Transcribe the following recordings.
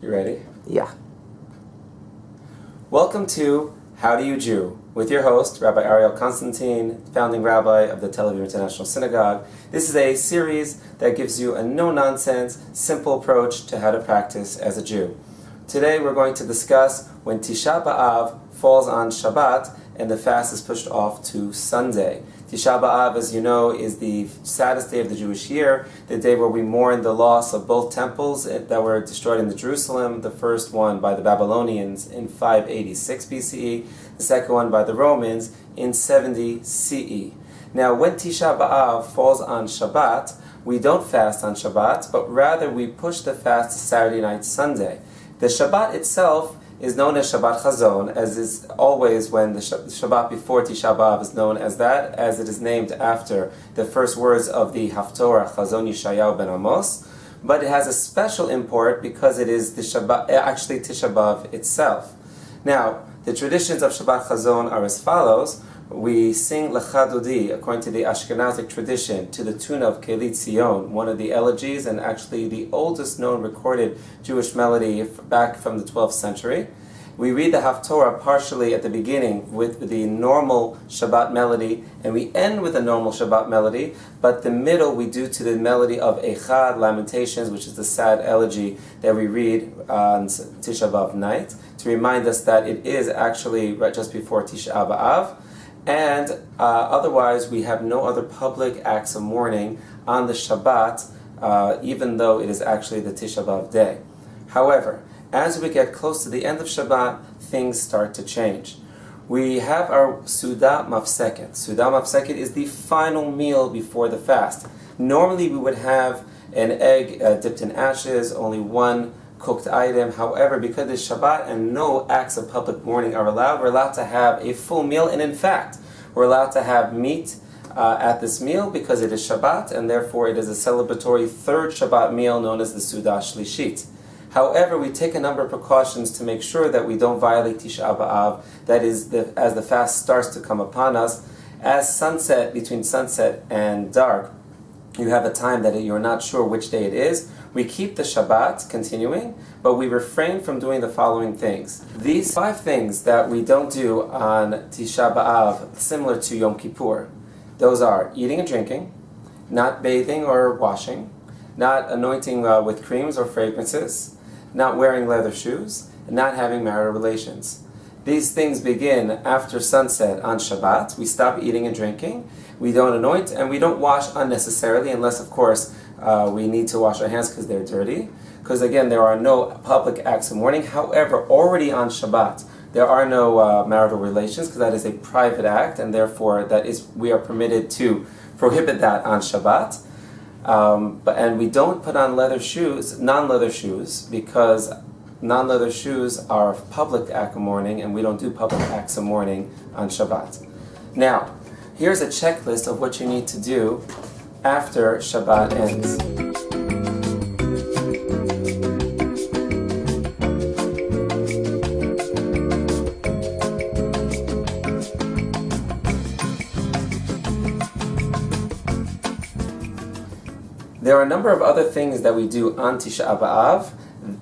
You ready? Yeah. Welcome to How Do You Jew? With your host, Rabbi Ariel Konstantyn, founding rabbi of the Tel Aviv International Synagogue. This is a series that gives you a no-nonsense, simple approach to how to practice as a Jew. Today we're going to discuss when Tisha B'Av falls on Shabbat and the fast is pushed off to Sunday. Tisha B'Av, as you know, is the saddest day of the Jewish year, the day where we mourn the loss of both temples that were destroyed in Jerusalem, the first one by the Babylonians in 586 BCE, the second one by the Romans in 70 CE. Now, when Tisha B'Av falls on Shabbat, we don't fast on Shabbat, but rather we push the fast to Saturday night, Sunday. The Shabbat itself is known as Shabbat Chazon, as is always when the Shabbat before Tisha B'Av is known as that, as it is named after the first words of the Haftorah, Chazon Yeshayahu ben Amos. But it has a special import because it is the Shabbat, actually Tisha B'Av itself. Now, the traditions of Shabbat Chazon are as follows. We sing Lecha Dodi, according to the Ashkenazic tradition, to the tune of Keli Tzion, one of the elegies and actually the oldest known recorded Jewish melody back from the 12th century. We read the Haftorah partially at the beginning with the normal Shabbat melody, and we end with a normal Shabbat melody, but the middle we do to the melody of Echad, Lamentations, which is the sad elegy that we read on Tisha B'Av night, to remind us that it is actually right just before Tisha B'Av. And otherwise, we have no other public acts of mourning on the Shabbat, even though it is actually the Tisha B'Av day. However, as we get close to the end of Shabbat, things start to change. We have our Suda Mafseket. Suda Mafseket is the final meal before the fast. Normally, we would have an egg dipped in ashes, only one cooked item. However, because it's Shabbat and no acts of public mourning are allowed, we're allowed to have a full meal, and in fact, we're allowed to have meat at this meal because it is Shabbat, and therefore it is a celebratory third Shabbat meal known as the Suda Shlishit. However, we take a number of precautions to make sure that we don't violate Tisha B'Av, that is, as the fast starts to come upon us. As sunset, between sunset and dark, you have a time that you're not sure which day it is. We keep the Shabbat continuing, but we refrain from doing the following things. These 5 things that we don't do on Tisha B'Av, similar to Yom Kippur, those are eating and drinking, not bathing or washing, not anointing with creams or fragrances, not wearing leather shoes, and not having marital relations. These things begin after sunset on Shabbat. We stop eating and drinking, we don't anoint, and we don't wash unnecessarily, unless, of course, we need to wash our hands because they're dirty. Because, again, there are no public acts of mourning. However, already on Shabbat, there are no marital relations, because that is a private act, and therefore we are permitted to prohibit that on Shabbat. And we don't put on non-leather shoes, because non-leather shoes are a public act of mourning, and we don't do public acts of mourning on Shabbat. Now, here's a checklist of what you need to do after Shabbat ends. There are a number of other things that we do on Tisha B'Av,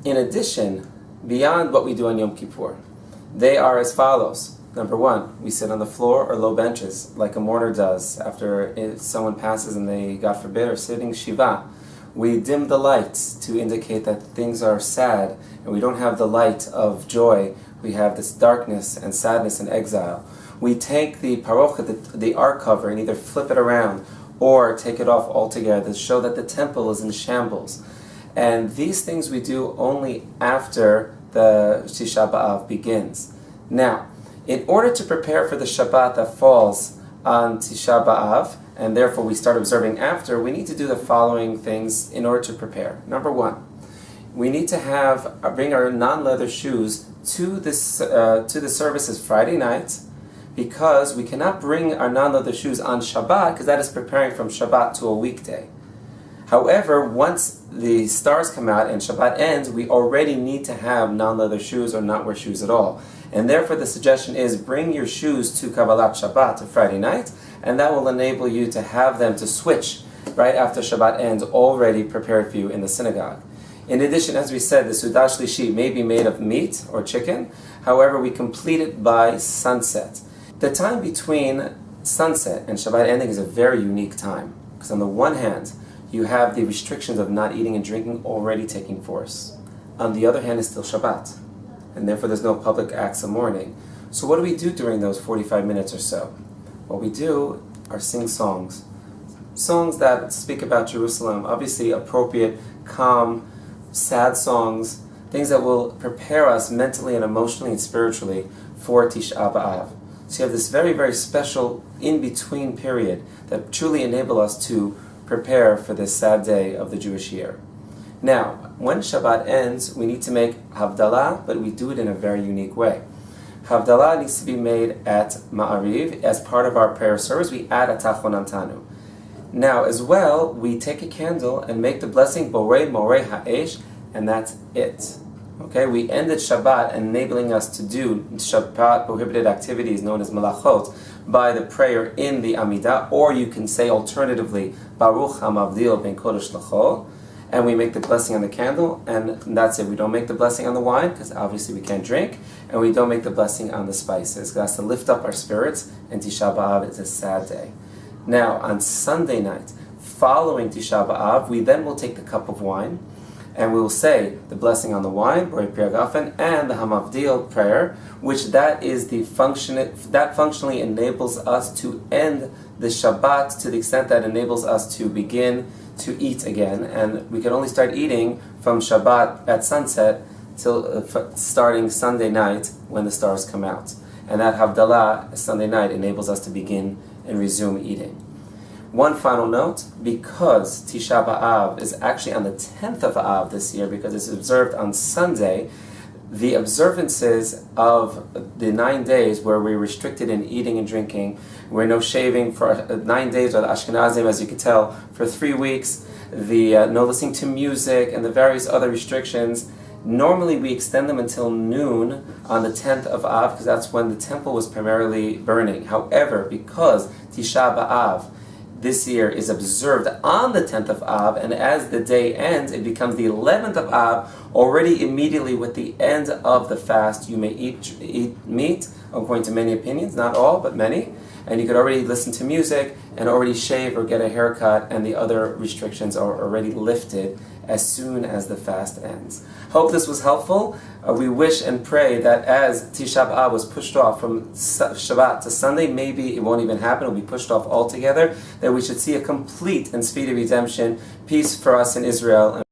in addition, beyond what we do on Yom Kippur. They are as follows. Number 1, we sit on the floor or low benches, like a mourner does after someone passes and they, God forbid, are sitting Shiva. We dim the lights to indicate that things are sad, and we don't have the light of joy. We have this darkness and sadness and exile. We take the parochet, the ark cover, and either flip it around or take it off altogether to show that the temple is in shambles. And these things we do only after the Tisha B'Av begins. Now, in order to prepare for the Shabbat that falls on Tisha B'Av, and therefore we start observing after, we need to do the following things in order to prepare. Number 1, we need to bring our non-leather shoes to the services Friday night, because we cannot bring our non-leather shoes on Shabbat, because that is preparing from Shabbat to a weekday. However, once the stars come out and Shabbat ends, we already need to have non-leather shoes or not wear shoes at all. And therefore the suggestion is bring your shoes to Kabbalat Shabbat, to Friday night, and that will enable you to have them to switch right after Shabbat ends, already prepared for you in the synagogue. In addition, as we said, the Sudah Shlishi may be made of meat or chicken. However, we complete it by sunset. The time between sunset and Shabbat ending is a very unique time, because on the one hand, you have the restrictions of not eating and drinking already taking force. On the other hand, it's still Shabbat, and therefore there's no public acts of mourning. So what do we do during those 45 minutes or so? What we do are sing songs. Songs that speak about Jerusalem, obviously appropriate, calm, sad songs, things that will prepare us mentally and emotionally and spiritually for Tisha B'Av. So you have this very, very special in-between period that truly enable us to prepare for this sad day of the Jewish year. Now, when Shabbat ends, we need to make Havdalah, but we do it in a very unique way. Havdalah needs to be made at Ma'ariv. As part of our prayer service, we add a Tachonantanu. Now, as well, we take a candle and make the blessing Borei Morei Ha'esh, and that's it. Okay, we ended Shabbat, enabling us to do Shabbat prohibited activities known as malachot by the prayer in the Amidah, or you can say alternatively Baruch HaMavdil Ben Kodesh L'Chol, and we make the blessing on the candle, and that's it. We don't make the blessing on the wine, because obviously we can't drink, and we don't make the blessing on the spices, because that's to lift up our spirits, and Tisha B'Av is a sad day. Now, on Sunday night, following Tisha B'Av, we then will take the cup of wine, and we will say the blessing on the wine, Borei Pri Hagafen, and the Hamavdil prayer, which that functionally enables us to end the Shabbat to the extent that enables us to begin to eat again. And we can only start eating from Shabbat at sunset till starting Sunday night when the stars come out. And that Havdalah, Sunday night, enables us to begin and resume eating. One final note, because Tisha B'Av is actually on the 10th of Av this year, because it's observed on Sunday, the observances of the 9 days where we're restricted in eating and drinking, we're no shaving for 9 days, or the Ashkenazim, as you can tell, for 3 weeks, the no listening to music, and the various other restrictions, normally we extend them until noon on the 10th of Av, because that's when the temple was primarily burning. However, because Tisha B'Av this year is observed on the 10th of Av, and as the day ends, it becomes the 11th of Av. Already immediately with the end of the fast, you may eat meat, according to many opinions, not all, but many, and you could already listen to music and already shave or get a haircut, and the other restrictions are already lifted as soon as the fast ends. Hope this was helpful. We wish and pray that as Tisha B'Av was pushed off from Shabbat to Sunday, maybe it won't even happen, it will be pushed off altogether, that we should see a complete and speedy redemption, peace for us in Israel.